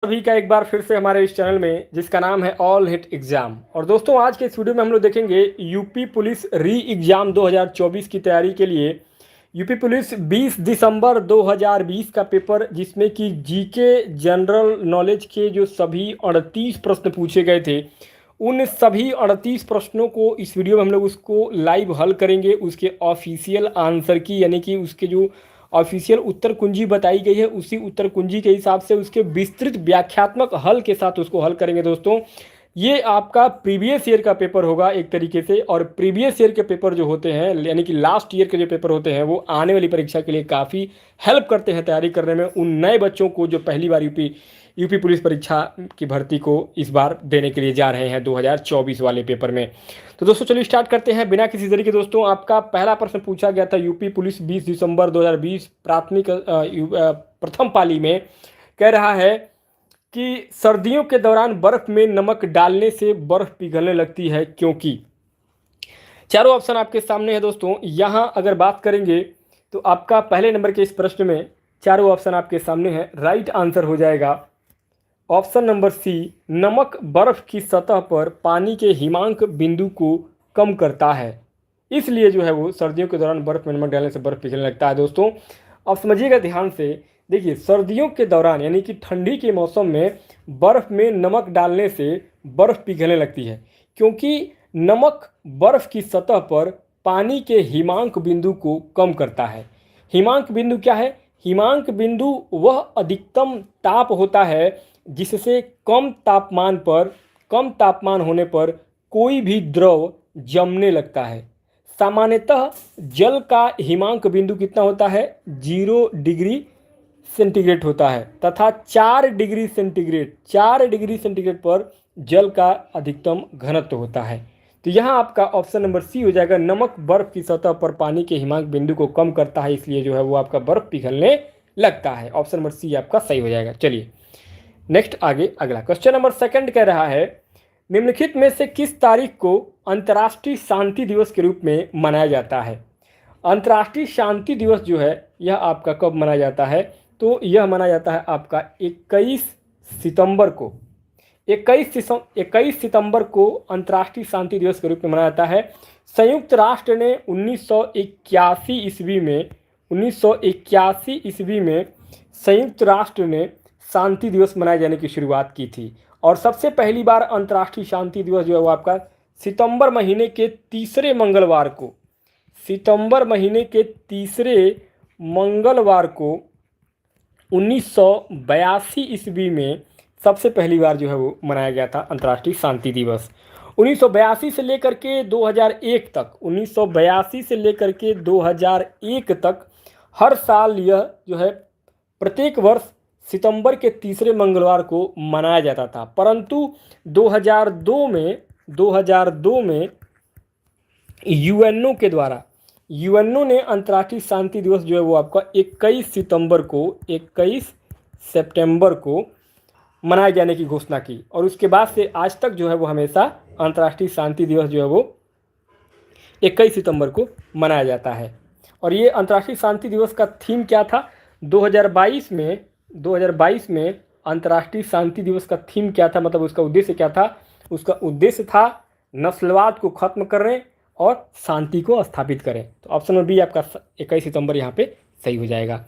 सभी का एक बार फिर से हमारे इस चैनल में जिसका नाम है ऑल हिट एग्जाम। और दोस्तों आज के इस वीडियो में हम लोग देखेंगे यूपी पुलिस री एग्जाम 2024 की तैयारी के लिए यूपी पुलिस 20 दिसंबर 2020 का पेपर, जिसमें कि जीके जनरल नॉलेज के जो सभी 38 प्रश्न पूछे गए थे, उन सभी 38 प्रश्नों को इस वीडियो में हम लोग उसको लाइव हल करेंगे। उसके ऑफिशियल आंसर की, यानी कि उसके जो ऑफिशियल उत्तर कुंजी बताई गई है उसी उत्तर कुंजी के हिसाब से उसके विस्तृत व्याख्यात्मक हल के साथ उसको हल करेंगे। दोस्तों ये आपका प्रीवियस ईयर का पेपर होगा एक तरीके से, और प्रीवियस ईयर के पेपर जो होते हैं यानी कि लास्ट ईयर के जो पेपर होते हैं वो आने वाली परीक्षा के लिए काफ़ी हेल्प करते हैं तैयारी करने में उन नए बच्चों को जो पहली बार यूपी पुलिस परीक्षा की भर्ती को इस बार देने के लिए जा रहे हैं 2024 वाले पेपर में। तो दोस्तों चलिए स्टार्ट करते हैं बिना किसी देरी के। दोस्तों आपका पहला प्रश्न पूछा गया था यूपी पुलिस 20 दिसंबर 2020 प्राथमिक प्रथम पाली में, कह रहा है कि सर्दियों के दौरान बर्फ में नमक डालने से बर्फ पिघलने लगती है क्योंकि। चारों ऑप्शन आपके सामने है दोस्तों। यहाँ अगर बात करेंगे तो आपका पहले नंबर के इस प्रश्न में चारों ऑप्शन आपके सामने है। राइट आंसर हो जाएगा ऑप्शन नंबर सी, नमक बर्फ की सतह पर पानी के हिमांक बिंदु को कम करता है, इसलिए जो है वो सर्दियों के दौरान बर्फ में नमक डालने से बर्फ पिघलने लगता है। दोस्तों अब समझिएगा ध्यान से, देखिए सर्दियों के दौरान यानी कि ठंडी के मौसम में बर्फ में नमक डालने से बर्फ पिघलने लगती है, क्योंकि नमक बर्फ की सतह पर पानी के हिमांक बिंदु को कम करता है। हिमांक बिंदु क्या है? हिमांक बिंदु वह अधिकतम ताप होता है जिससे कम तापमान होने पर कोई भी द्रव जमने लगता है। सामान्यतः जल का हिमांक बिंदु कितना होता है? 0 डिग्री सेंटीग्रेड होता है, तथा 4 डिग्री सेंटीग्रेड पर जल का अधिकतम घनत्व होता है। तो यहाँ आपका ऑप्शन नंबर सी हो जाएगा, नमक बर्फ की सतह पर पानी के हिमांक बिंदु को कम करता है, इसलिए जो है वो आपका बर्फ पिघलने लगता है। ऑप्शन नंबर सी आपका सही हो जाएगा। चलिए नेक्स्ट आगे अगला क्वेश्चन नंबर सेकंड कह रहा है, निम्नलिखित में से किस तारीख को अंतर्राष्ट्रीय शांति दिवस के रूप में मनाया जाता है? अंतर्राष्ट्रीय शांति दिवस जो है यह आपका कब मनाया जाता है? तो यह मनाया जाता है आपका 21 सितंबर को। 21 सितंबर को अंतर्राष्ट्रीय शांति दिवस के रूप में मनाया जाता है। संयुक्त राष्ट्र ने 1981 ईस्वी में संयुक्त राष्ट्र ने शांति दिवस मनाए जाने की शुरुआत की थी, और सबसे पहली बार अंतर्राष्ट्रीय शांति दिवस जो है वो आपका सितंबर महीने के तीसरे मंगलवार को 1982 ईस्वी में सबसे पहली बार जो है वो मनाया गया था अंतर्राष्ट्रीय शांति दिवस। 1982 से लेकर के 2001 तक हर साल यह जो है प्रत्येक वर्ष सितंबर के तीसरे मंगलवार को मनाया जाता था, परंतु 2002 में यूएनओ ने अंतर्राष्ट्रीय शांति दिवस जो है वो आपका 21 सितंबर को मनाए जाने की घोषणा की, और उसके बाद से आज तक जो है वो हमेशा अंतर्राष्ट्रीय शांति दिवस जो है वो 21 सितंबर को मनाया जाता है। और ये अंतर्राष्ट्रीय शांति दिवस का थीम क्या था? 2022 में अंतर्राष्ट्रीय शांति दिवस का थीम क्या था, मतलब उसका उद्देश्य क्या था? उसका उद्देश्य था नस्लवाद को खत्म करें और शांति को स्थापित करें। तो ऑप्शन नंबर बी आपका 21 सितंबर यहाँ पे सही हो जाएगा।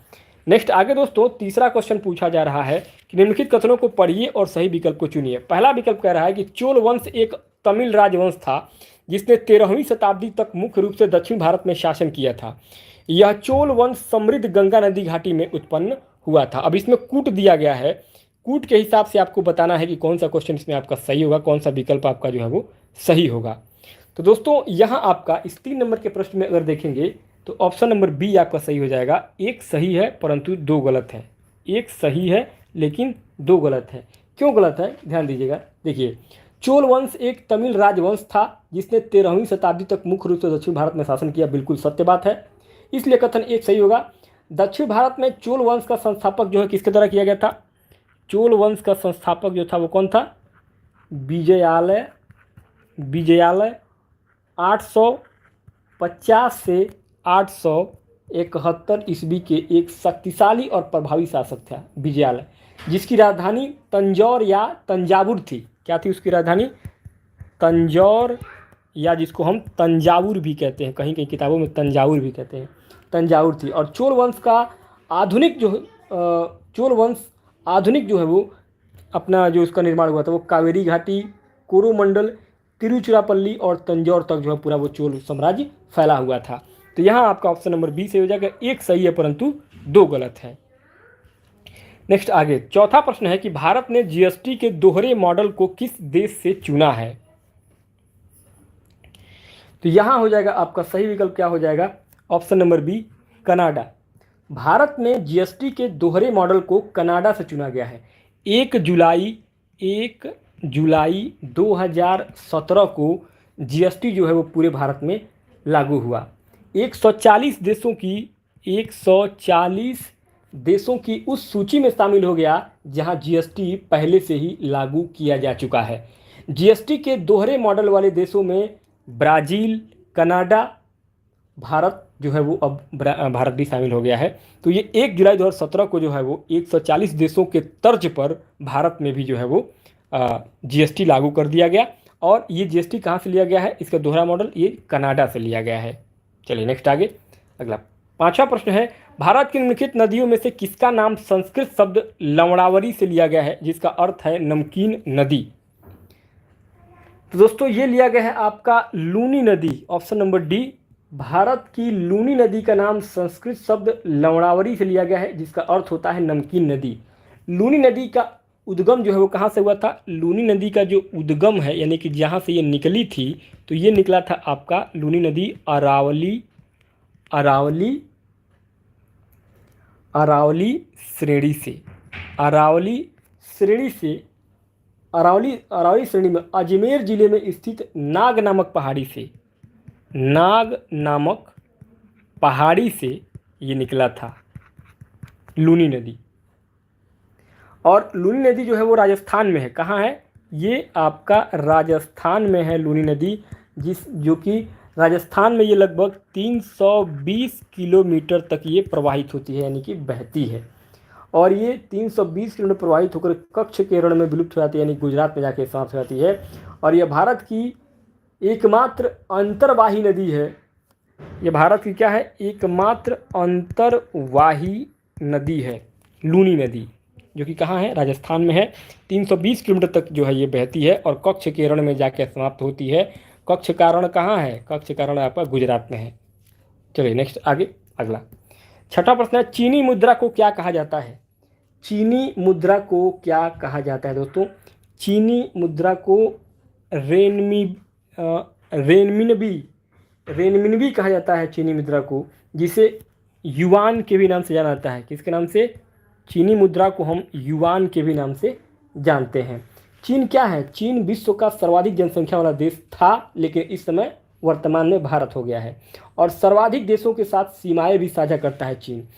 नेक्स्ट आगे दोस्तों तीसरा क्वेश्चन पूछा जा रहा है कि निम्नलिखित कथनों को पढ़िए और सही विकल्प को चुनिए। पहला विकल्प कह रहा है कि चोल वंश एक तमिल राजवंश था जिसने 13वीं शताब्दी तक मुख्य रूप से दक्षिण भारत में शासन किया था। यह चोल वंश समृद्ध गंगा नदी घाटी में उत्पन्न हुआ था। अब इसमें कूट दिया गया है, कूट के हिसाब से आपको बताना है कि कौन सा क्वेश्चन इसमें आपका सही होगा, कौन सा विकल्प आपका जो है वो सही होगा। तो दोस्तों यहाँ आपका इस 3 नंबर के प्रश्न में अगर देखेंगे तो ऑप्शन नंबर बी आपका सही हो जाएगा। एक सही है परंतु 2 गलत है। एक सही है लेकिन 2 गलत है। क्यों गलत है ध्यान दीजिएगा। देखिए चोल वंश एक तमिल राजवंश था जिसने 13वीं शताब्दी तक मुख्य रूप से दक्षिण भारत में शासन किया, बिल्कुल सत्य बात है, इसलिए कथन एक सही होगा। दक्षिण भारत में चोल वंश का संस्थापक जो है किसके द्वारा किया गया था? चोल वंश का संस्थापक जो था वो कौन था? विजयालय 850 से 871 ईस्वी के एक शक्तिशाली और प्रभावी शासक था विजयालय। जिसकी राजधानी तंजौर या तंजावुर थी। क्या थी उसकी राजधानी? तंजौर, या जिसको हम तंजावुर भी कहते हैं, कहीं कहीं किताबों में तंजावुर भी कहते हैं, तंजावुर थी। और चोल वंश का आधुनिक जो चोल वंश आधुनिक जो है वो अपना जो उसका निर्माण हुआ था वो कावेरी घाटी, कोरोमंडल, तिरुचिरापल्ली और तंजौर तक जो है पूरा वो चोल साम्राज्य फैला हुआ था। तो यहाँ आपका ऑप्शन नंबर बी से हो जाएगा, एक सही है परंतु दो गलत है। नेक्स्ट आगे चौथा प्रश्न है कि भारत ने जीएसटी के दोहरे मॉडल को किस देश से चुना है? तो यहां हो जाएगा आपका सही विकल्प क्या हो जाएगा? Option number B, Canada. Bharat में जीएसटी के दोहरे मॉडल को कनाडा से चुना गया है। 1 जुलाई 2017 को जीएसटी जो है वो पूरे भारत में लागू हुआ। 140 देशों की उस सूची में शामिल हो गया जहां जीएसटी पहले से ही लागू किया जा चुका है। जीएसटी के दोहरे मॉडल वाले देशों में ब्राज़ील, कनाडा, भारत जो है वो अब भारत भी शामिल हो गया है। तो ये 1 जुलाई 2017 को जो है वो 140 देशों के तर्ज पर भारत में भी जो है वो जीएसटी लागू कर दिया गया। और ये जीएसटी कहाँ से लिया गया है? इसका दोहरा मॉडल ये कनाडा से लिया गया है। चलिए नेक्स्ट आगे अगला पांचवा प्रश्न है, भारत की निम्नलिखित नदियों में से किसका नाम संस्कृत शब्द लवणावरी से लिया गया है जिसका अर्थ है नमकीन नदी? तो दोस्तों ये लिया गया है आपका लूनी नदी, ऑप्शन नंबर डी। भारत की लूनी नदी का नाम संस्कृत शब्द लवणावरी से लिया गया है जिसका अर्थ होता है नमकीन नदी। लूनी नदी का उद्गम जो है वो कहाँ से हुआ था? लूनी नदी का जो उद्गम है यानी कि जहाँ से ये निकली थी तो ये निकला था आपका लूनी नदी अरावली श्रेणी से। अरावली श्रेणी में अजमेर जिले में स्थित नाग नामक पहाड़ी से ये निकला था लूनी नदी। और लूनी नदी जो है वो राजस्थान में है। कहाँ है? ये आपका राजस्थान में है लूनी नदी, जो कि राजस्थान में ये लगभग 320 किलोमीटर तक ये प्रवाहित होती है यानी कि बहती है। और ये 320 किलोमीटर प्रवाहित होकर कच्छ केरल में विलुप्त हो जाती है यानी गुजरात में जाके समाप्त हो जाती है। और यह भारत की एकमात्र अंतर्वाही नदी है। ये भारत की क्या है? एकमात्र अंतर्वाही नदी है लूनी नदी, जो कि कहाँ है? राजस्थान में है। 320 किलोमीटर तक जो है ये बहती है और कच्छ केरल में जाकर समाप्त होती है। कच्छ कारण कहाँ है? कच्छ कारण आपका गुजरात में है। चलिए नेक्स्ट आगे अगला छठा प्रश्न है, चीनी मुद्रा को क्या कहा जाता है? चीनी मुद्रा को क्या कहा जाता है दोस्तों? चीनी मुद्रा को रेनमिनबी कहा जाता है चीनी मुद्रा को, जिसे युआन के भी नाम से जाना जाता है। किसके नाम से? चीनी मुद्रा को हम युआन के भी नाम से जानते हैं। चीन क्या है? चीन विश्व का सर्वाधिक जनसंख्या वाला देश था, लेकिन इस समय वर्तमान में भारत हो गया है और सर्वाधिक देशों के साथ सीमाएं भी साझा करता है चीन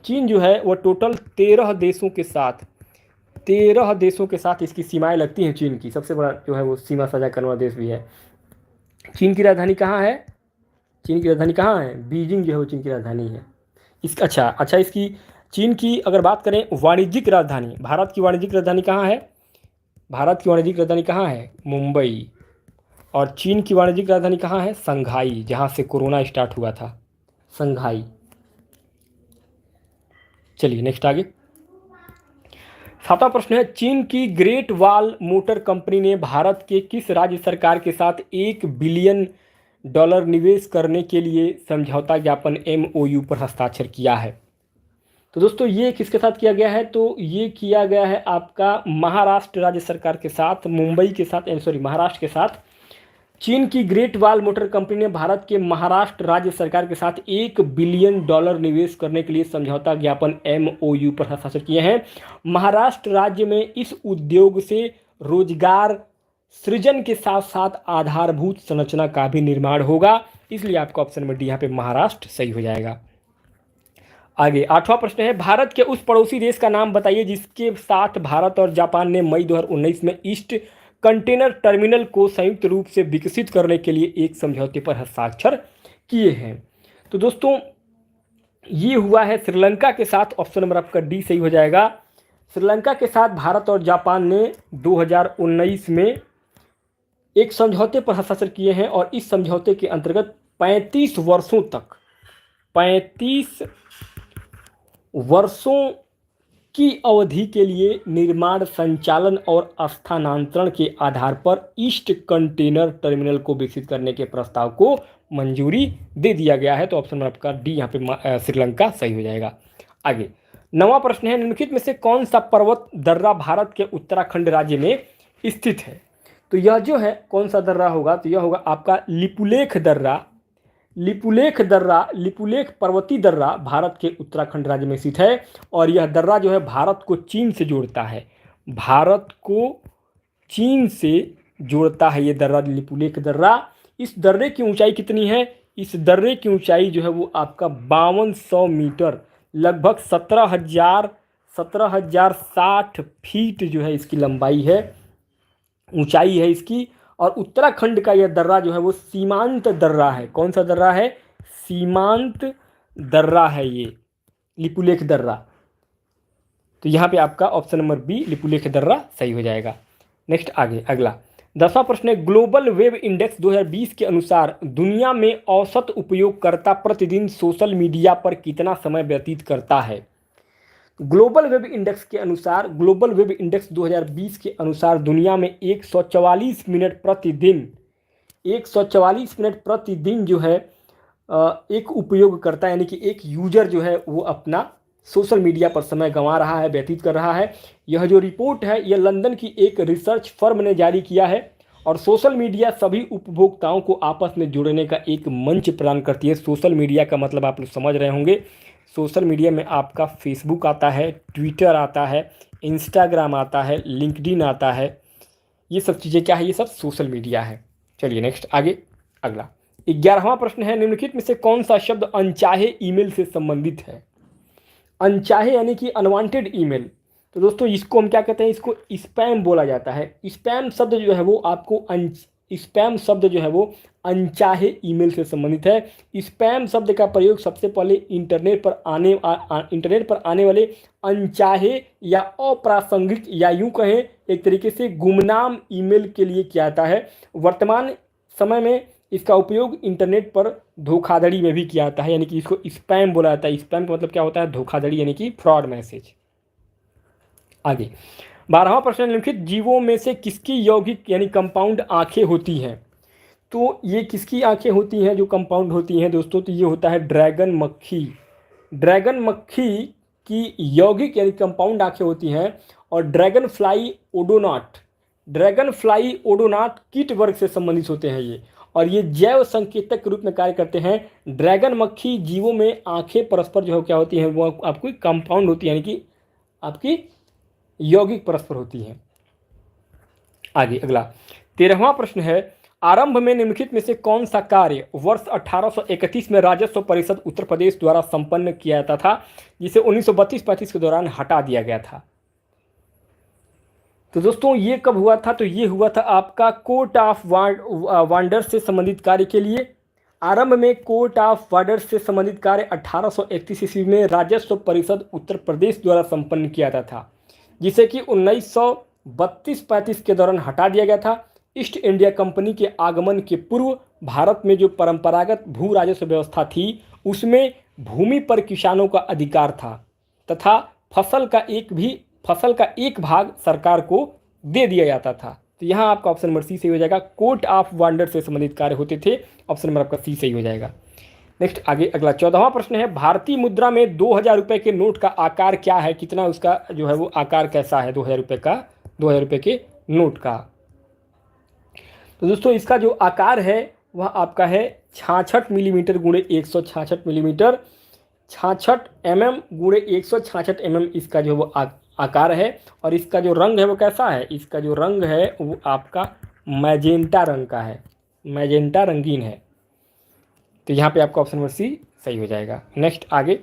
चीन जो है वो टोटल 13 देशों के साथ इसकी सीमाएं लगती हैं। चीन की सबसे बड़ा जो है वो सीमा साझा करने वाला देश भी है। चीन की राजधानी कहाँ है? बीजिंग जो है वो चीन की राजधानी है। इसकी चीन की अगर बात करें वाणिज्यिक राजधानी, भारत की वाणिज्यिक राजधानी कहाँ है? मुंबई। और चीन की वाणिज्यिक राजधानी कहाँ है? संघाई, जहाँ से कोरोना स्टार्ट हुआ था, संघाई। चलिए नेक्स्ट आगे सातवां प्रश्न है, चीन की ग्रेट वॉल मोटर कंपनी ने भारत के किस राज्य सरकार के साथ $1 बिलियन निवेश करने के लिए समझौता ज्ञापन MOU पर हस्ताक्षर किया है? तो दोस्तों ये किसके साथ किया गया है? तो ये किया गया है आपका महाराष्ट्र राज्य सरकार के साथ, महाराष्ट्र के साथ। चीन की ग्रेट वॉल मोटर कंपनी ने भारत के महाराष्ट्र राज्य सरकार के साथ $1 बिलियन निवेश करने के लिए समझौता ज्ञापन MOU पर हस्ताक्षर किए हैं। महाराष्ट्र राज्य में इस उद्योग से रोजगार सृजन के साथ साथ आधारभूत संरचना का भी निर्माण होगा, इसलिए आपका ऑप्शन नंबर डी यहाँ पे महाराष्ट्र सही हो जाएगा। आगे आठवां प्रश्न है, भारत के उस पड़ोसी देश का नाम बताइए जिसके साथ भारत और जापान ने मई 2019 में ईस्ट कंटेनर टर्मिनल को संयुक्त रूप से विकसित करने के लिए एक समझौते पर हस्ताक्षर किए हैं। तो दोस्तों ये हुआ है श्रीलंका के साथ। ऑप्शन नंबर आपका डी सही हो जाएगा। श्रीलंका के साथ भारत और जापान ने 2019 में एक समझौते पर हस्ताक्षर किए हैं और इस समझौते के अंतर्गत 35 वर्षों की अवधि के लिए निर्माण, संचालन और स्थानांतरण के आधार पर ईस्ट कंटेनर टर्मिनल को विकसित करने के प्रस्ताव को मंजूरी दे दिया गया है। तो ऑप्शन नंबर आपका डी यहाँ पे श्रीलंका सही हो जाएगा। आगे 9वां प्रश्न है, निम्नलिखित में से कौन सा पर्वत दर्रा भारत के उत्तराखंड राज्य में स्थित है? तो यह जो है कौन सा दर्रा होगा, तो यह होगा आपका लिपुलेख दर्रा। लिपुलेख पर्वतीय दर्रा भारत के उत्तराखंड राज्य में स्थित है और यह दर्रा जो है भारत को चीन से जोड़ता है। भारत को चीन से जोड़ता है ये दर्रा, लिपुलेख दर्रा। इस दर्रे की ऊंचाई कितनी है? इस दर्रे की ऊंचाई जो है वो आपका 5200 मीटर, लगभग 17,060 फीट जो है इसकी लंबाई है, ऊंचाई है इसकी। और उत्तराखंड का यह दर्रा जो है वो सीमांत दर्रा है। कौन सा दर्रा है? सीमांत दर्रा है ये लिपुलेख दर्रा। तो यहाँ पे आपका ऑप्शन नंबर बी लिपुलेख दर्रा सही हो जाएगा। नेक्स्ट आगे अगला 10वां प्रश्न है, ग्लोबल वेब इंडेक्स 2020 के अनुसार दुनिया में औसत उपयोगकर्ता प्रतिदिन सोशल मीडिया पर कितना समय व्यतीत करता है? ग्लोबल वेब इंडेक्स 2020 के अनुसार दुनिया में 144 मिनट प्रतिदिन जो है एक उपयोगकर्ता यानी कि एक यूजर जो है वो अपना सोशल मीडिया पर समय गंवा रहा है, व्यतीत कर रहा है। यह जो रिपोर्ट है यह लंदन की एक रिसर्च फर्म ने जारी किया है और सोशल मीडिया सभी उपभोक्ताओं को आपस में जुड़ने का एक मंच प्रदान करती है। सोशल मीडिया का मतलब आप लोग समझ रहे होंगे। सोशल मीडिया में आपका फेसबुक आता है, ट्विटर आता है, इंस्टाग्राम आता है, लिंक्डइन आता है। ये सब चीज़ें क्या है? ये सब सोशल मीडिया है। चलिए नेक्स्ट आगे अगला 11वां प्रश्न है, निम्नलिखित में से कौन सा शब्द अनचाहे ईमेल से संबंधित है? अनचाहे यानी कि अनवांटेड ईमेल। तो दोस्तों इसको हम क्या कहते हैं? इसको स्पैम बोला जाता है। स्पैम शब्द जो है वो आपको अनचाहे ईमेल से संबंधित है। स्पैम शब्द का प्रयोग सबसे पहले इंटरनेट पर आने वाले अनचाहे या अप्रासंगिक या यूं कहें एक तरीके से गुमनाम ईमेल के लिए किया जाता है। वर्तमान समय में इसका उपयोग इंटरनेट पर धोखाधड़ी में भी किया जाता है, यानी कि इसको स्पैम बोला जाता है। स्पैम का मतलब क्या होता है? धोखाधड़ी यानी कि फ्रॉड मैसेज। आगे 12वां प्रश्न, निम्नलिखित जीवों में से किसकी यौगिक यानी कंपाउंड आंखें होती हैं? तो ये किसकी आंखें होती हैं जो कंपाउंड होती हैं दोस्तों? तो ये होता है ड्रैगन मक्खी की यौगिक यानी कंपाउंड आंखें होती हैं। और ड्रैगन फ्लाई ओडोनाट कीट वर्ग से संबंधित होते हैं ये, और ये जैव संकेतक के रूप में कार्य करते हैं। ड्रैगन मक्खी जीवों में आंखें परस्पर जो क्या होती हैं वो आपकी कंपाउंड होती है, यानी कि आपकी यौगिक परस्पर होती हैं। आगे अगला 13वां प्रश्न है, आरंभ में निम्नलिखित में से कौन सा कार्य वर्ष 1831 में राजस्व परिषद उत्तर प्रदेश द्वारा संपन्न किया जाता था, जिसे 1932-35 के दौरान हटा दिया गया था? तो दोस्तों ये कब हुआ था? तो ये हुआ था आपका कोर्ट ऑफ वंडर्स से संबंधित कार्य के लिए। आरंभ में कोर्ट ऑफ वंडर्स से संबंधित कार्य 1831 ईस्वी में राजस्व परिषद उत्तर प्रदेश द्वारा संपन्न किया जाता था, जिसे कि 1932-35 के दौरान हटा दिया गया था। ईस्ट इंडिया कंपनी के आगमन के पूर्व भारत में जो परंपरागत भू राजस्व व्यवस्था थी उसमें भूमि पर किसानों का अधिकार था तथा फसल का एक भाग सरकार को दे दिया जाता था। तो यहाँ आपका ऑप्शन नंबर सी सही हो जाएगा। कोर्ट ऑफ वंडर से संबंधित कार्य होते थे। ऑप्शन नंबर आपका सी सही हो जाएगा। नेक्स्ट आगे अगला 14वां प्रश्न है, भारतीय मुद्रा में 2000 रुपये के नोट का आकार क्या है? कितना उसका जो है वो आकार कैसा है 2000 रुपये का, 2000 रुपये के नोट का? तो दोस्तों इसका जो आकार है वह आपका है 66 मिलीमीटर गुणे 166 मिलीमीटर, 66 mm गुणे 166 mm इसका जो वो आकार है। और इसका जो रंग है वो कैसा है? इसका जो रंग है वो आपका मैजेंटा रंग का है, मैजेंटा रंगीन है। तो यहाँ पे आपका ऑप्शन नंबर सी सही हो जाएगा। नेक्स्ट आगे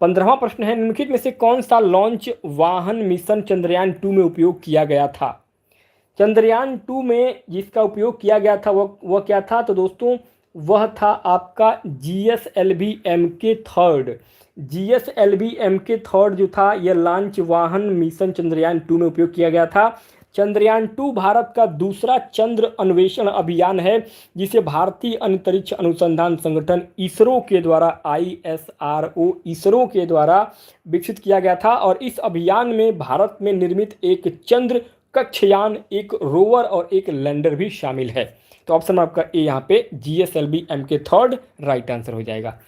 15वां प्रश्न है, निम्नलिखित में से कौन सा लॉन्च वाहन मिशन चंद्रयान 2 में उपयोग किया गया था? चंद्रयान 2 में जिसका उपयोग किया गया था वह क्या था? तो दोस्तों वह था आपका GSLV MK third. GSLV MK third जो था यह लॉन्च वाहन मिशन चंद्रयान 2 में उपयोग किया गया था। चंद्रयान 2 भारत का दूसरा चंद्र अन्वेषण अभियान है जिसे भारतीय अंतरिक्ष अनुसंधान संगठन इसरो के द्वारा ISRO इसरो के द्वारा विकसित किया गया था। और इस अभियान में भारत में निर्मित एक चंद्र कक्षयान, एक रोवर और एक लैंडर भी शामिल है। तो ऑप्शन आपका ए यहाँ पे GSLV MK third right answer हो जाएगा।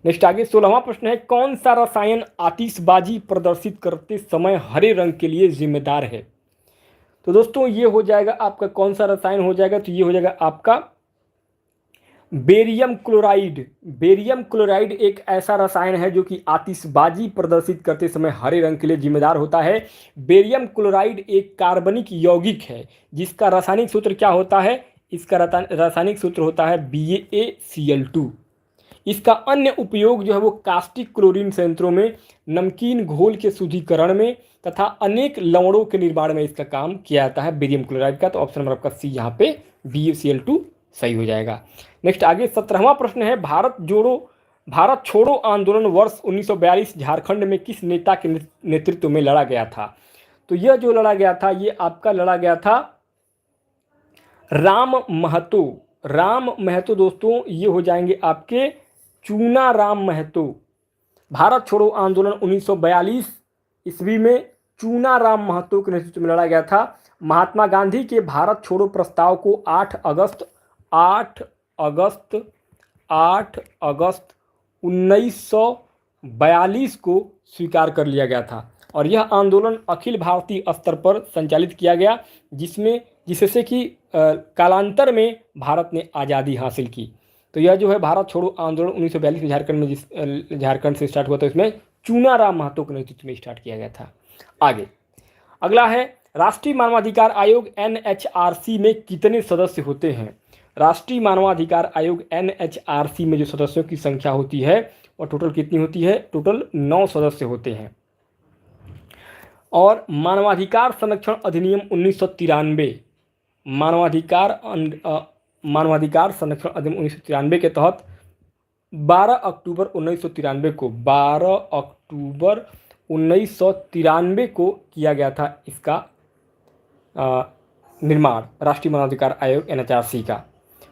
नेक्स्ट आगे 16वां प्रश्न है, कौन सा रसायन आतिशबाजी प्रदर्शित करते समय हरे रंग के लिए जिम्मेदार है? तो दोस्तों ये हो जाएगा आपका कौन सा रसायन हो जाएगा, तो ये हो जाएगा आपका बेरियम क्लोराइड। बेरियम क्लोराइड एक ऐसा रसायन है जो कि आतिशबाजी प्रदर्शित करते समय हरे रंग के लिए जिम्मेदार होता है। बेरियम क्लोराइड एक कार्बनिक यौगिक है जिसका रासायनिक सूत्र क्या होता है? इसका रासायनिक सूत्र होता है BaCl2। इसका अन्य उपयोग जो है वो कास्टिक क्लोरीन संयंत्रों में, नमकीन घोल के शुद्धिकरण में तथा अनेक लवणों के निर्माण में इसका काम किया जाता है बेरियम क्लोराइड का। तो ऑप्शन नंबर आपका सी यहाँ पे BaCl2 सही हो जाएगा। नेक्स्ट आगे 17वां प्रश्न है, भारत छोड़ो आंदोलन वर्ष 1942 झारखंड में किस नेता के नेतृत्व में लड़ा गया था? तो यह जो लड़ा गया था ये आपका लड़ा गया था राम महतो। राम महतो दोस्तों ये हो जाएंगे आपके चूना राम महतो। भारत छोड़ो आंदोलन 1942 ईस्वी में चूना राम महतो के नेतृत्व में लड़ा गया था। महात्मा गांधी के भारत छोड़ो प्रस्ताव को 8 अगस्त 1942 को स्वीकार कर लिया गया था और यह आंदोलन अखिल भारतीय स्तर पर संचालित किया गया जिससे कि कालांतर में भारत ने आज़ादी हासिल की। तो यह जो है भारत छोड़ो आंदोलन 1942 में झारखंड से स्टार्ट हुआ था, इसमें चूना राम महतो के नेतृत्व में स्टार्ट किया गया था। आगे अगला है, राष्ट्रीय मानवाधिकार आयोग NHRC में कितने सदस्य होते हैं? राष्ट्रीय मानवाधिकार आयोग NHRC में जो सदस्यों की संख्या होती है और टोटल कितनी होती है? टोटल 9 सदस्य होते हैं। और मानवाधिकार संरक्षण अधिनियम 1993 मानवाधिकार संरक्षण अधिनियम 1993 के तहत 12 अक्टूबर 1993 को किया गया था इसका निर्माण, राष्ट्रीय मानवाधिकार आयोग NHRC का।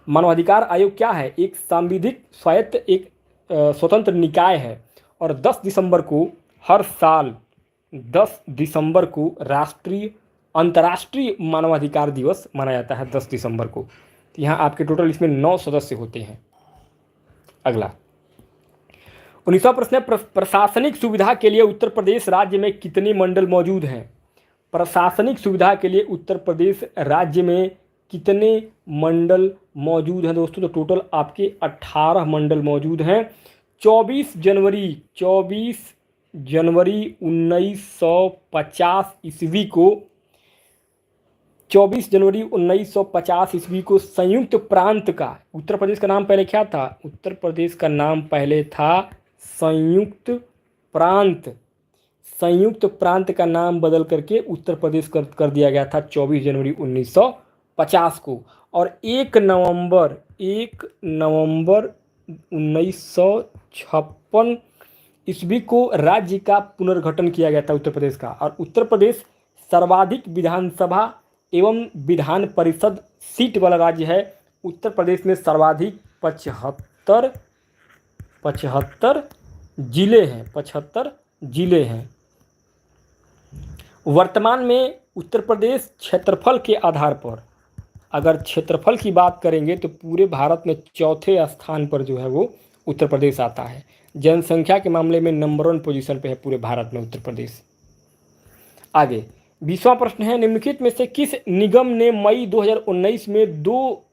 मानवाधिकार आयोग क्या है? एक सांविधिक स्वायत्त एक स्वतंत्र निकाय है और 10 दिसंबर को हर साल 10 दिसंबर को अंतर्राष्ट्रीय मानवाधिकार दिवस मनाया जाता है 10 दिसंबर को। तो यहाँ आपके टोटल इसमें 9 सदस्य होते हैं। अगला 19वां प्रश्न है, प्रशासनिक सुविधा के लिए उत्तर प्रदेश राज्य में कितने मंडल मौजूद हैं? प्रशासनिक सुविधा के लिए उत्तर प्रदेश राज्य में कितने मंडल मौजूद हैं दोस्तों? तो टोटल आपके 18 मंडल मौजूद हैं। 24 जनवरी 1950 ईस्वी को 24 जनवरी 1950 ईस्वी को संयुक्त प्रांत का, उत्तर प्रदेश का नाम पहले क्या था? उत्तर प्रदेश का नाम पहले था संयुक्त प्रांत। संयुक्त प्रांत का नाम बदल करके उत्तर प्रदेश कर दिया गया था 24 जनवरी 1950 को। और 1 नवंबर 1956 ईस्वी को राज्य का पुनर्गठन किया गया था उत्तर प्रदेश का। और उत्तर प्रदेश सर्वाधिक विधानसभा एवं विधान परिषद सीट वाला राज्य है। उत्तर प्रदेश में सर्वाधिक 75 जिले हैं। 75 जिले हैं। वर्तमान में उत्तर प्रदेश क्षेत्रफल के आधार पर, अगर क्षेत्रफल की बात करेंगे तो पूरे भारत में चौथे स्थान पर जो है वो उत्तर प्रदेश आता है। जनसंख्या के मामले में नंबर 1 पोजीशन पे है पूरे भारत में उत्तर प्रदेश। आगे 20वां प्रश्न है, निम्नलिखित में से किस निगम ने मई 2019 में 2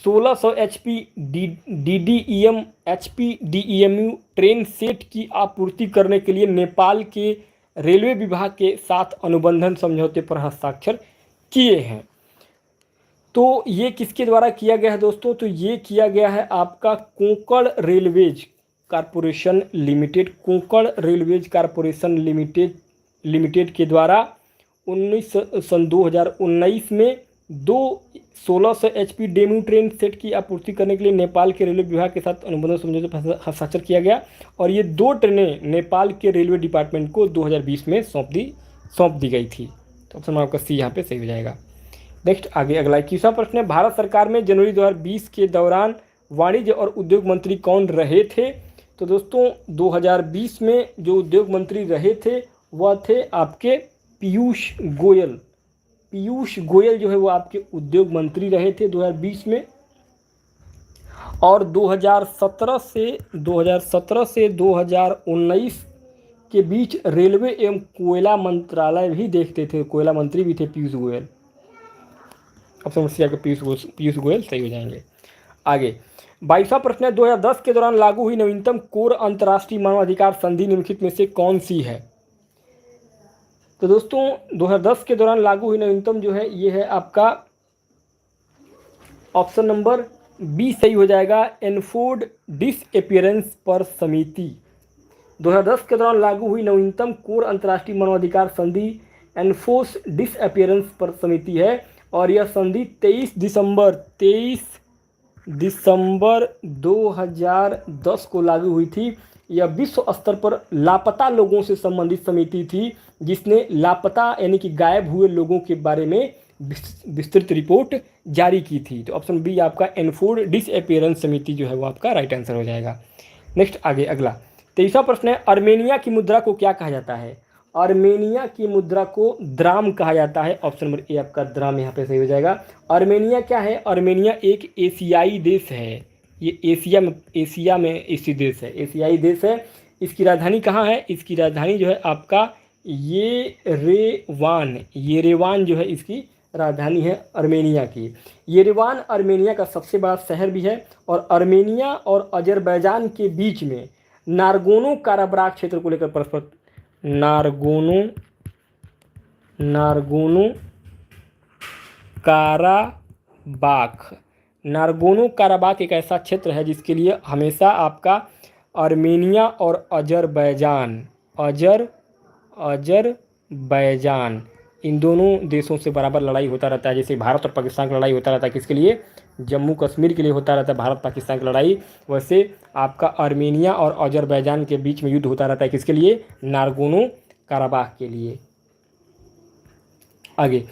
1600 HP DDEM HPDEMU train set की आपूर्ति करने के लिए नेपाल के रेलवे विभाग के साथ अनुबंधन समझौते पर हस्ताक्षर किए हैं? तो ये किसके द्वारा किया गया है दोस्तों? तो ये किया गया है आपका Konkan railways corporation limited. Konkan railways corporation limited के द्वारा सन 2019 में दो 1600 HP डेमू ट्रेन सेट की आपूर्ति करने के लिए नेपाल के रेलवे विभाग के साथ अनुबंध समझौते पर हस्ताक्षर किया गया और ये 2 ट्रेनें नेपाल के रेलवे डिपार्टमेंट को 2020 में सौंप दी गई थी। तो ऑप्शन आपका सी यहाँ पे सही हो जाएगा। नेक्स्ट आगे अगला 21वां प्रश्न है, भारत सरकार में जनवरी 2020 के दौरान वाणिज्य और उद्योग मंत्री कौन रहे थे? तो दोस्तों 2020 में जो उद्योग मंत्री रहे थे वह थे आपके पीयूष गोयल। पीयूष गोयल जो है वो आपके उद्योग मंत्री रहे थे 2020 में। और 2017 से 2019 के बीच रेलवे एवं कोयला मंत्रालय भी देखते थे, कोयला मंत्री भी थे पीयूष गोयल। अब समस्या के पीयूष गोयल सही हो जाएंगे। आगे 22वां प्रश्न है, 2010 के दौरान लागू हुई नवीनतम कोर अंतर्राष्ट्रीय मानवाधिकार संधि निम्नलिखित में से कौन सी है? तो दोस्तों 2010 के दौरान लागू हुई नवीनतम जो है ये है आपका ऑप्शन नंबर बी सही हो जाएगा, एनफोर्ड डिसअपियरेंस पर समिति। 2010 के दौरान लागू हुई नवीनतम कोर अंतर्राष्ट्रीय मानवाधिकार संधि एनफोर्स डिसअपियरेंस पर समिति है और यह संधि 23 दिसंबर 2010 को लागू हुई थी। यह विश्व स्तर पर लापता लोगों से संबंधित समिति थी जिसने लापता यानी कि गायब हुए लोगों के बारे में विस्तृत रिपोर्ट जारी की थी। तो ऑप्शन बी आपका एनफोर्ड डिसअपियरेंस समिति जो है वो आपका राइट आंसर हो जाएगा। नेक्स्ट आगे अगला 23वां प्रश्न है, अर्मेनिया की मुद्रा को क्या कहा जाता है? अर्मेनिया की मुद्रा को द्राम कहा जाता है। ऑप्शन नंबर ए आपका द्राम यहाँ पे सही हो जाएगा। अर्मेनिया क्या है? अर्मेनिया एक एशियाई देश है, ये एशिया में स्थित देश है, एशियाई देश है। इसकी राजधानी कहाँ है? इसकी राजधानी जो है आपका येरेवान जो है इसकी राजधानी है अर्मेनिया की। येरेवान अर्मेनिया का सबसे बड़ा शहर भी है और अर्मेनिया और अजरबैजान के बीच में नारगोनो काराबाख क्षेत्र को लेकर परस्पर नारगोनो काराबाख एक ऐसा क्षेत्र है जिसके लिए हमेशा आपका अर्मेनिया और अजरबैजान इन दोनों देशों से बराबर लड़ाई होता रहता है। जैसे भारत और पाकिस्तान की लड़ाई होता रहता है किसके लिए? जम्मू कश्मीर के लिए होता रहता है भारत पाकिस्तान की लड़ाई, वैसे आपका अर्मेनिया और अजरबैजान के बीच में युद्ध होता रहता है किसके लिए? नारगोनो काराबाख के लिए। आगे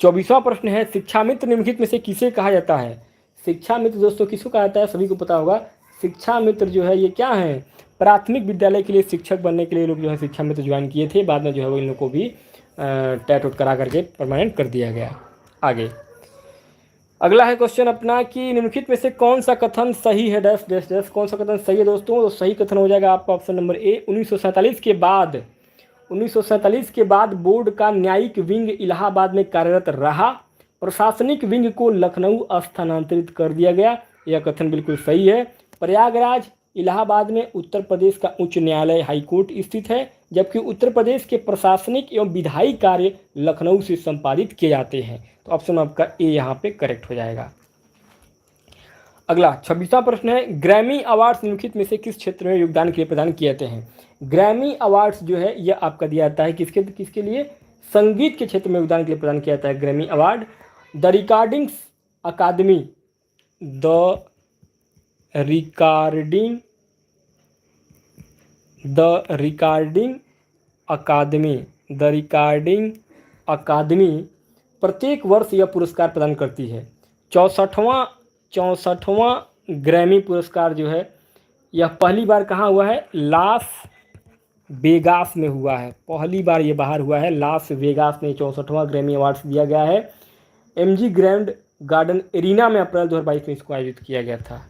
24वां प्रश्न है, शिक्षा मित्र निम्नलिखित में से किसे कहा जाता है? शिक्षा मित्र दोस्तों किसको कहा जाता है? सभी को पता होगा। शिक्षा मित्र जो है ये क्या है? प्राथमिक विद्यालय के लिए शिक्षक बनने के लिए लोग जो है शिक्षा मित्र ज्वाइन किए थे, बाद में जो है वो इन लोग को भी टैट उट करा करके परमानेंट कर दिया गया। आगे अगला है क्वेश्चन अपना कि निम्नलिखित में से कौन सा कथन सही है? डैश डैश डैश कौन सा कथन सही है दोस्तों? तो सही कथन हो जाएगा आपका ऑप्शन नंबर ए। 1947 के बाद बोर्ड का न्यायिक विंग इलाहाबाद में कार्यरत रहा, प्रशासनिक विंग को लखनऊ स्थानांतरित कर दिया गया। यह कथन बिल्कुल सही है। प्रयागराज इलाहाबाद में उत्तर प्रदेश का उच्च न्यायालय हाईकोर्ट स्थित है, जबकि उत्तर प्रदेश के प्रशासनिक एवं विधायी कार्य लखनऊ से संपादित किए जाते हैं। तो ऑप्शन आपका ए यहाँ पे करेक्ट हो जाएगा। अगला 26वां प्रश्न है, ग्रैमी अवार्ड्स निम्नलिखित में से किस क्षेत्र में योगदान के लिए प्रदान किए जाते हैं? ग्रैमी अवार्ड्स जो है यह आपका दिया जाता है किसके लिए? संगीत के क्षेत्र में योगदान के लिए प्रदान किया जाता है ग्रैमी अवार्ड। द रिकॉर्डिंग अकादमी प्रत्येक वर्ष यह पुरस्कार प्रदान करती है। 64वां ग्रैमी पुरस्कार जो है यह पहली बार कहाँ हुआ है? लास वेगास में हुआ है। पहली बार ये बाहर हुआ है लास वेगास में 64वां ग्रैमी अवार्ड्स दिया गया है। MG ग्रैंड गार्डन एरिना में अप्रैल 2022 में इसको आयोजित किया गया था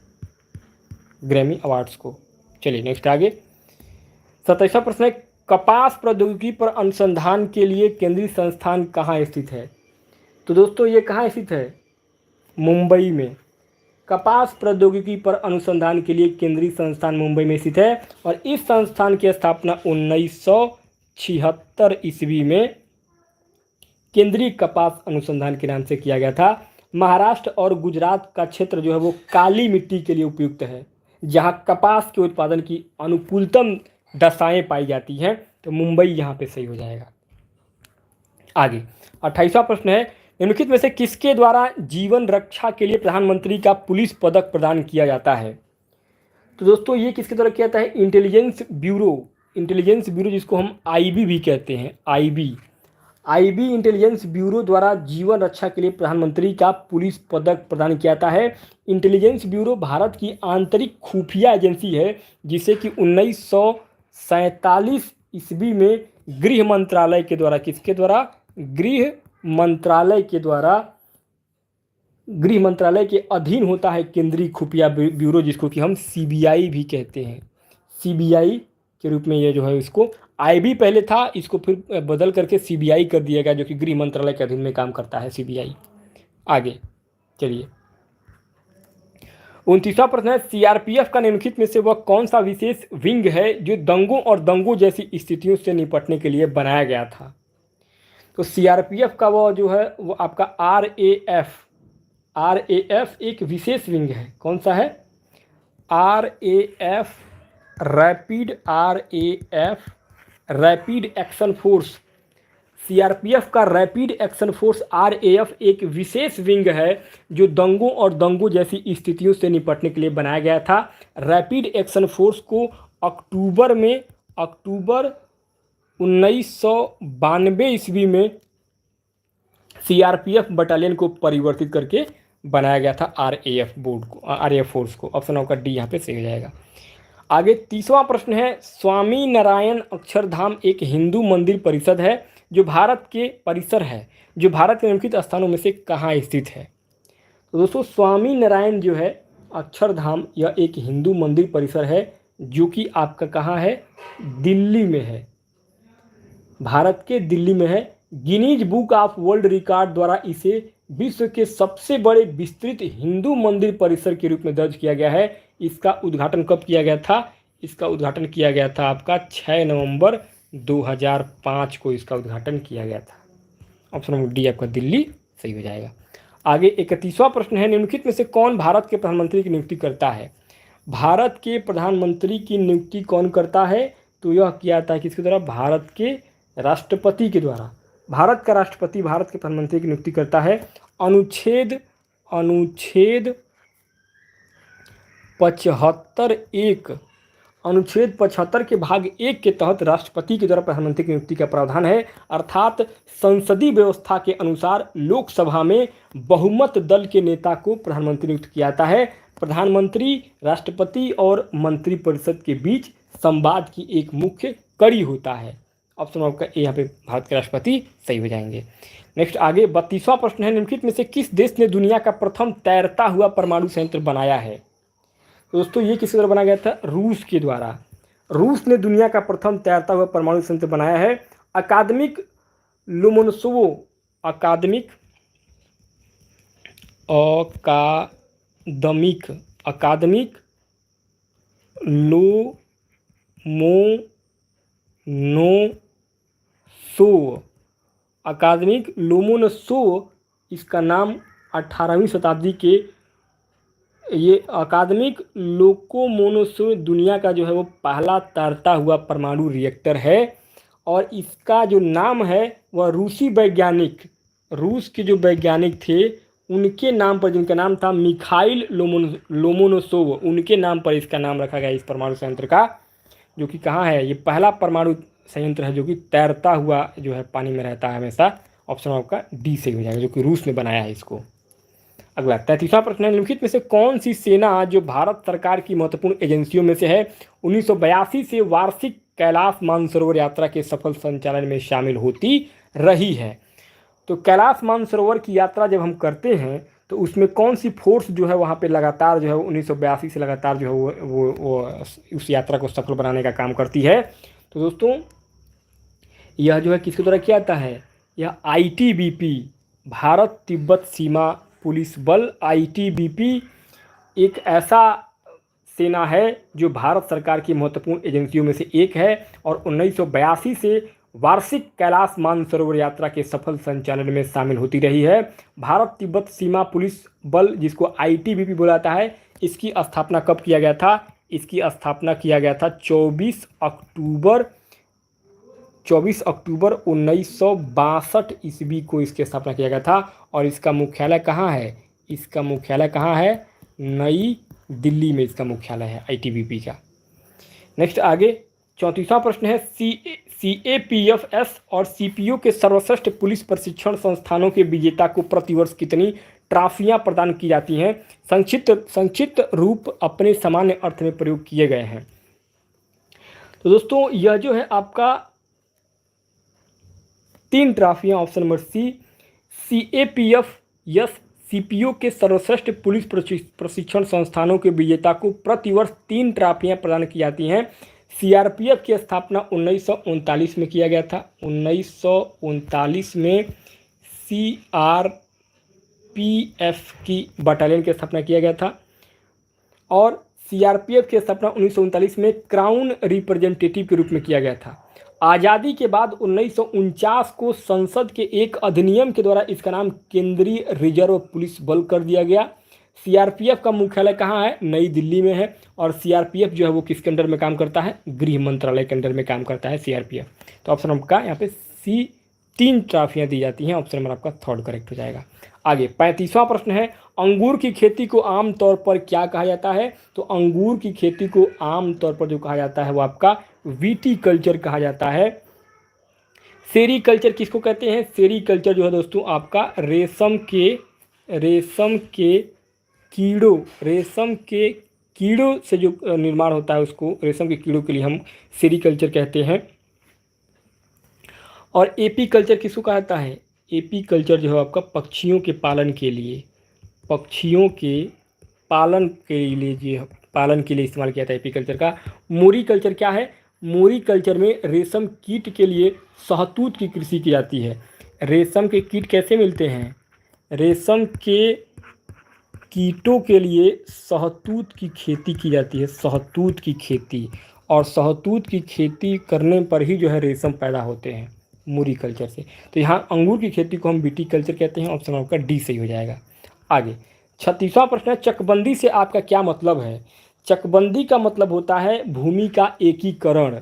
ग्रैमी अवार्ड्स को। चलिए नेक्स्ट आगे 27वां प्रश्न है, कपास प्रौद्योगिकी पर अनुसंधान के लिए केंद्रीय संस्थान कहाँ स्थित है? तो दोस्तों ये कहाँ स्थित है? मुंबई में। कपास प्रौद्योगिकी पर अनुसंधान के लिए केंद्रीय संस्थान मुंबई में स्थित है और इस संस्थान की स्थापना 1976 ईस्वी में केंद्रीय कपास अनुसंधान के नाम से किया गया था। महाराष्ट्र और गुजरात का क्षेत्र जो है वो काली मिट्टी के लिए उपयुक्त है, जहां कपास के उत्पादन की अनुकूलतम दशाएं पाई जाती हैं। तो मुंबई यहाँ पे सही हो जाएगा। आगे 28वां प्रश्न है, निम्नलिखित में से किसके द्वारा जीवन रक्षा के लिए प्रधानमंत्री का पुलिस पदक प्रदान किया जाता है? तो दोस्तों ये किसके द्वारा किया जाता है? इंटेलिजेंस ब्यूरो जिसको हम आईबी भी कहते हैं, आईबी इंटेलिजेंस ब्यूरो द्वारा जीवन रक्षा के लिए प्रधानमंत्री का पुलिस पदक प्रदान किया जाता है। इंटेलिजेंस ब्यूरो भारत की आंतरिक खुफिया एजेंसी है जिसे कि 1947 ईस्वी में गृह मंत्रालय के द्वारा, किसके द्वारा? गृह मंत्रालय के अधीन होता है केंद्रीय खुफिया ब्यूरो, जिसको कि हम सीबीआई भी कहते हैं। सीबीआई के रूप में ये जो है इसको, आईबी पहले था, इसको फिर बदल करके सीबीआई कर दिया गया, जो कि गृह मंत्रालय के अधीन में काम करता है सीबीआई। आगे चलिए, 29वां प्रश्न है, सीआरपीएफ का निम्नलिखित में से वह कौन सा विशेष विंग है जो दंगों और दंगों जैसी स्थितियों से निपटने के लिए बनाया गया था? तो सीआरपीएफ का वो जो है वो आपका आरएएफ एक विशेष विंग है। कौन सा है? RAF, rapid action force. CRPF का रैपिड एक्शन फोर्स आरएएफ एक विशेष विंग है जो दंगों और दंगों जैसी स्थितियों से निपटने के लिए बनाया गया था। रैपिड एक्शन फोर्स को अक्टूबर 1992 ईस्वी में सीआरपीएफ बटालियन को परिवर्तित करके बनाया गया था आरएएफ फोर्स को। ऑप्शन आपका डी यहाँ पे सही हो जाएगा। आगे 30वां प्रश्न है, स्वामी नारायण अक्षरधाम एक हिंदू मंदिर परिषद है जो भारत के निम्नलिखित स्थानों में से कहाँ स्थित है? तो दोस्तों स्वामी नारायण जो है अक्षरधाम, यह एक हिंदू मंदिर परिसर है जो कि आपका कहाँ है? दिल्ली में है, भारत के दिल्ली में है। Guinness book of world record द्वारा इसे विश्व के सबसे बड़े विस्तृत हिंदू मंदिर परिसर के रूप में दर्ज किया गया है। इसका उद्घाटन कब किया गया था? इसका उद्घाटन किया गया था आपका 6 नवंबर 2005 को इसका उद्घाटन किया गया था। ऑप्शन नंबर डी आपका दिल्ली सही हो जाएगा। आगे 31वां प्रश्न है, निम्नलिखित में से कौन भारत के प्रधानमंत्री की नियुक्ति करता है? भारत के प्रधानमंत्री की नियुक्ति कौन करता है? तो यह किया जाता है किसके द्वारा? भारत के राष्ट्रपति के द्वारा। भारत का राष्ट्रपति भारत के प्रधानमंत्री की नियुक्ति करता है। अनुच्छेद 75 के भाग 1 के तहत राष्ट्रपति के द्वारा प्रधानमंत्री की नियुक्ति का प्रावधान है। अर्थात संसदीय व्यवस्था के अनुसार लोकसभा में बहुमत दल के नेता को प्रधानमंत्री नियुक्त किया जाता है। प्रधानमंत्री, राष्ट्रपति और मंत्रिपरिषद के बीच संवाद की एक मुख्य कड़ी होता है। ऑप्शन आपका ए यहाँ पे भारत के राष्ट्रपति सही हो जाएंगे। नेक्स्ट आगे 32वां प्रश्न है, निम्नलिखित में से किस देश ने दुनिया का प्रथम तैरता हुआ परमाणु संयंत्र बनाया है? दोस्तों ये किसके द्वारा बनाया गया था? रूस के द्वारा। रूस ने दुनिया का प्रथम तैरता हुआ परमाणु संयंत्र बनाया है। अकादमिक लोमोनोसोव इसका नाम 18वीं शताब्दी के, ये अकादमिक लोकोमोनोसोव दुनिया का जो है वो पहला तैरता हुआ परमाणु रिएक्टर है और इसका जो नाम है वह रूस के जो वैज्ञानिक थे उनके नाम पर, जिनका नाम था मिखाइल लोमोनोसोव, उनके नाम पर इसका नाम रखा गया इस परमाणु संयंत्र का, जो कि कहाँ है? ये पहला परमाणु संयंत्र है जो कि तैरता हुआ जो है पानी में रहता है हमेशा। ऑप्शन आपका डी से हो जाएगा, जो कि रूस ने बनाया है इसको। अगला 33वां प्रश्न है, निम्नलिखित में से कौन सी सेना जो भारत सरकार की महत्वपूर्ण एजेंसियों में से है 1982 से वार्षिक कैलाश मानसरोवर यात्रा के सफल संचालन में शामिल होती रही है? तो कैलाश मानसरोवर की यात्रा जब हम करते हैं तो उसमें कौन सी फोर्स जो है वहाँ पे लगातार जो है 1982 से लगातार जो है वो उस यात्रा को सफल बनाने का काम करती है? तो दोस्तों यह जो है किसके द्वारा किया जाता है? यह आईटीबीपी, भारत तिब्बत सीमा पुलिस बल। आईटीबीपी एक ऐसा सेना है जो भारत सरकार की महत्वपूर्ण एजेंसियों में से एक है और 1982 से वार्षिक कैलाश मानसरोवर यात्रा के सफल संचालन में शामिल होती रही है। भारत तिब्बत सीमा पुलिस बल, जिसको आईटीबीपी बोला जाता है, इसकी स्थापना कब किया गया था? इसकी स्थापना किया गया था 24 24 अक्टूबर 1962 ईस्वी को इसकी स्थापना किया गया था। और इसका मुख्यालय कहाँ है? इसका मुख्यालय कहाँ है? नई दिल्ली में इसका मुख्यालय है आईटीबीपी का। नेक्स्ट आगे 34वां प्रश्न है, सीएपीएफएस और सीपीओ के सर्वश्रेष्ठ पुलिस प्रशिक्षण संस्थानों के विजेता को प्रतिवर्ष कितनी ट्रॉफियां प्रदान की जाती हैं? संक्षिप्त रूप अपने सामान्य अर्थ में प्रयोग किए गए हैं। तो दोस्तों यह जो है आपका 3 ट्रॉफियां, ऑप्शन नंबर सी, सीएपीएफएस सीपीओ के सर्वश्रेष्ठ पुलिस प्रशिक्षण संस्थानों के विजेता को प्रतिवर्ष 3 ट्रॉफियां प्रदान की जाती हैं। सीआरपीएफ की स्थापना 1939 में किया गया था। 1939 में सीआरपीएफ की बटालियन की स्थापना किया गया था। और सीआरपीएफ की स्थापना 1939 में क्राउन रिप्रेजेंटेटिव के रूप में किया गया था। आज़ादी के बाद 1949 को संसद के एक अधिनियम के द्वारा इसका नाम केंद्रीय रिजर्व पुलिस बल कर दिया गया। सीआरपीएफ का मुख्यालय कहाँ है? नई दिल्ली में है। और सीआरपीएफ जो है वो किसके अंडर में काम करता है? गृह मंत्रालय के अंडर में काम करता है सीआरपीएफ। तो ऑप्शन आपका यहाँ पे सी, 3 ट्रॉफियाँ दी जाती हैं। ऑप्शन नंबर आपका 3rd करेक्ट हो जाएगा। आगे 35वां प्रश्न है, अंगूर की खेती को आमतौर पर क्या कहा जाता है? तो अंगूर की खेती को आमतौर पर जो कहा जाता है वो आपका विटीकल्चर कहा जाता है। सेरीकल्चर किसको कहते हैं? सेरीकल्चर जो है दोस्तों आपका रेशम के कीड़ों से जो निर्माण होता है उसको रेशम के कीड़ों के लिए हम सेरीकल्चर कहते हैं। और एपीकल्चर किसको कहा जाता है? एपीकल्चर जो है आपका पक्षियों के पालन के लिए इस्तेमाल किया जाता है एपीकल्चर का। मोरीकल्चर क्या है? मोरीकल्चर में रेशम कीट के लिए शहतूत की कृषि की जाती है। रेशम के कीट कैसे मिलते हैं? रेशम के कीटों के लिए शहतूत की खेती की जाती है, शहतूत की खेती। और शहतूत की खेती करने पर ही जो है रेशम पैदा होते हैं मोरीकल्चर से। तो यहाँ अंगूर की खेती को हम विटीकल्चर कहते हैं। ऑप्शन आपका डी सही हो जाएगा। आगे 36वां प्रश्न है, चकबंदी से आपका क्या मतलब है? चकबंदी का मतलब होता है भूमि का एकीकरण।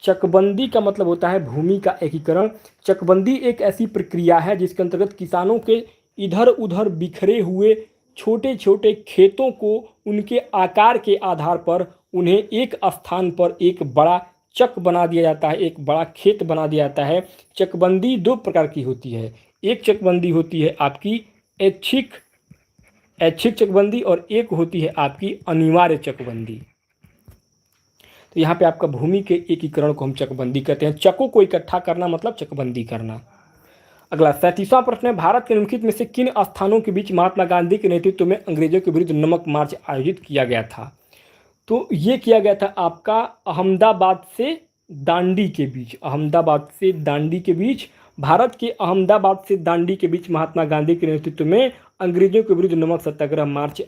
चकबंदी का मतलब होता है भूमि का एकीकरण। चकबंदी एक ऐसी प्रक्रिया है जिसके अंतर्गत किसानों के इधर उधर बिखरे हुए छोटे छोटे खेतों को उनके आकार के आधार पर उन्हें एक स्थान पर एक बड़ा चक बना दिया जाता है, एक बड़ा खेत बना दिया जाता है। चकबंदी 2 प्रकार की होती है। एक चकबंदी होती है आपकी ऐच्छिक चकबंदी और एक होती है आपकी अनिवार्य चकबंदी। तो यहाँ पे आपका भूमि के एकीकरण को हम चकबंदी कहते हैं। चकों को इकट्ठा करना मतलब चकबंदी करना। अगला 37वां प्रश्न है, भारत के निम्नलिखित में से किन स्थानों के बीच महात्मा गांधी के नेतृत्व में अंग्रेजों के विरुद्ध नमक मार्च आयोजित किया गया था? तो ये किया गया था आपका अहमदाबाद से दांडी के बीच। भारत के अहमदाबाद से दांडी के बीच महात्मा गांधी के नेतृत्व में अंग्रेजों के विरुद्ध नमक सत्याग्रह मार्च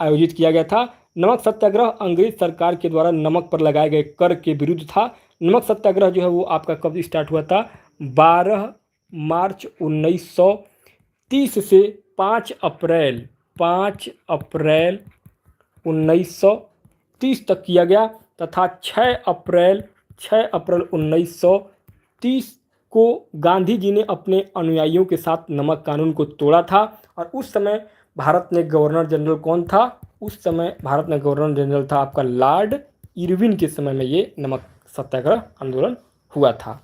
आयोजित किया गया था। नमक सत्याग्रह अंग्रेज सरकार के द्वारा नमक पर लगाए गए कर के विरुद्ध था। नमक सत्याग्रह जो है वो आपका कब स्टार्ट हुआ था? 12 मार्च 1930 से 5 अप्रैल 1930 तक किया गया तथा 6 अप्रैल 1930 को गांधी जी ने अपने अनुयायियों के साथ नमक कानून को तोड़ा था। और उस समय भारत में गवर्नर जनरल कौन था? उस समय भारत में गवर्नर जनरल था आपका लॉर्ड इरविन के समय में ये नमक सत्याग्रह आंदोलन हुआ था।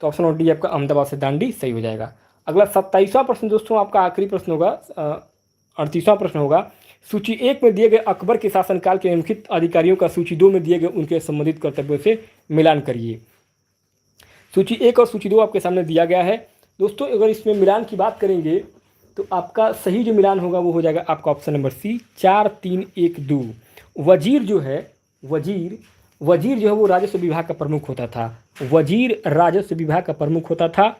तो ऑप्शन नंबर डी आपका अहमदाबाद से दांडी सही हो जाएगा। अगला 27वां प्रश्न दोस्तों आपका आखिरी प्रश्न होगा, 38वां प्रश्न होगा। सूची 1 में दिए गए अकबर के शासनकाल के निम्नलिखित अधिकारियों का सूची 2 में दिए गए उनके संबंधित कर्तव्यों से मिलान करिए। सूची 1 और सूची 2 आपके सामने दिया गया है। दोस्तों अगर इसमें मिलान की बात करेंगे तो आपका सही जो मिलान होगा वो हो जाएगा आपका ऑप्शन नंबर सी 4, 3, 1, 2। वजीर जो है वो राजस्व विभाग का प्रमुख होता था। वजीर राजस्व विभाग का प्रमुख होता था।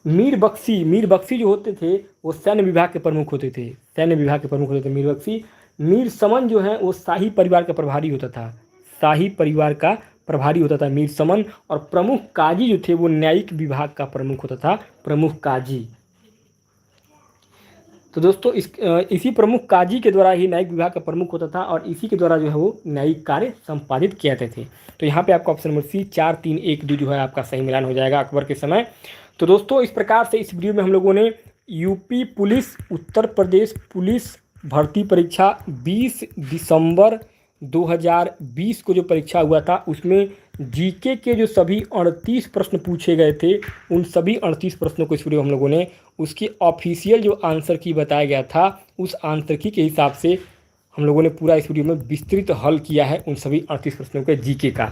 मीर बख्शी जो होते थे वो सैन्य विभाग के प्रमुख होते थे। मीर बख्शी। मीर समन जो है वो शाही परिवार का प्रभारी होता था। मीर समन। और प्रमुख काजी जो थे वो न्यायिक विभाग का प्रमुख होता था, प्रमुख काजी। तो दोस्तों इसी प्रमुख काजी के द्वारा ही न्यायिक विभाग का प्रमुख होता था और इसी के द्वारा जो है वो न्यायिक कार्य संपादित किए जाते थे। तो यहाँ पे आपका ऑप्शन नंबर सी 4312 जो है आपका सही मिलान हो जाएगा अकबर के समय। तो दोस्तों इस प्रकार से इस वीडियो में हम लोगों ने UP police Uttar Pradesh police भर्ती परीक्षा 20 दिसंबर 2020 को जो परीक्षा हुआ था उसमें जीके के जो सभी 38 प्रश्न पूछे गए थे उन सभी 38 प्रश्नों को इस वीडियो में हम लोगों ने उसकी ऑफिशियल जो आंसर की बताया गया था उस आंसर की के हिसाब से हम लोगों ने पूरा इस वीडियो में विस्तृत हल किया है उन सभी 38 प्रश्नों के जीके का।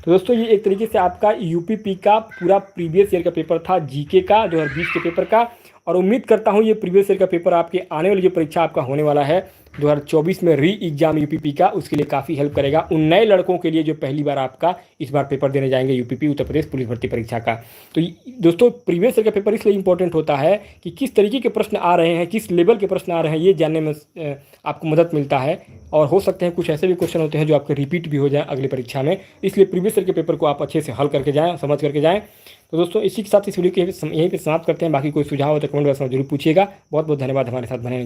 तो दोस्तों ये एक तरीके से आपका यूपीपी का पूरा प्रीवियस ईयर का पेपर था जीके का 2020 के पेपर का। और उम्मीद करता हूँ ये प्रीवियस ईयर का पेपर आपके आने वाली जो परीक्षा आपका होने वाला है 2024 में री एग्जाम यूपीपी का उसके लिए काफ़ी हेल्प करेगा उन नए लड़कों के लिए जो पहली बार आपका इस बार पेपर देने जाएंगे यूपीपी उत्तर प्रदेश पुलिस भर्ती परीक्षा का। तो दोस्तों प्रीवियस ईयर का पेपर इसलिए इंपॉर्टेंट होता है कि किस तरीके के प्रश्न आ रहे हैं किस लेवल के प्रश्न आ रहे हैं ये जानने में आपको मदद मिलता है। और हो सकते हैं कुछ ऐसे भी क्वेश्चन होते हैं जो आपके रिपीट भी हो जाए अगली परीक्षा में, इसलिए प्रीवियस ईयर के पेपर को आप अच्छे से हल करके जाएँ समझ करके जाएँ। तो दोस्तों इसी के साथ इस वीडियो के यहीं पे समाप्त करते हैं। बाकी कोई सुझाव हो तो कमेंट बॉक्स में जरूर पूछिएगा। बहुत बहुत धन्यवाद हमारे साथ बने।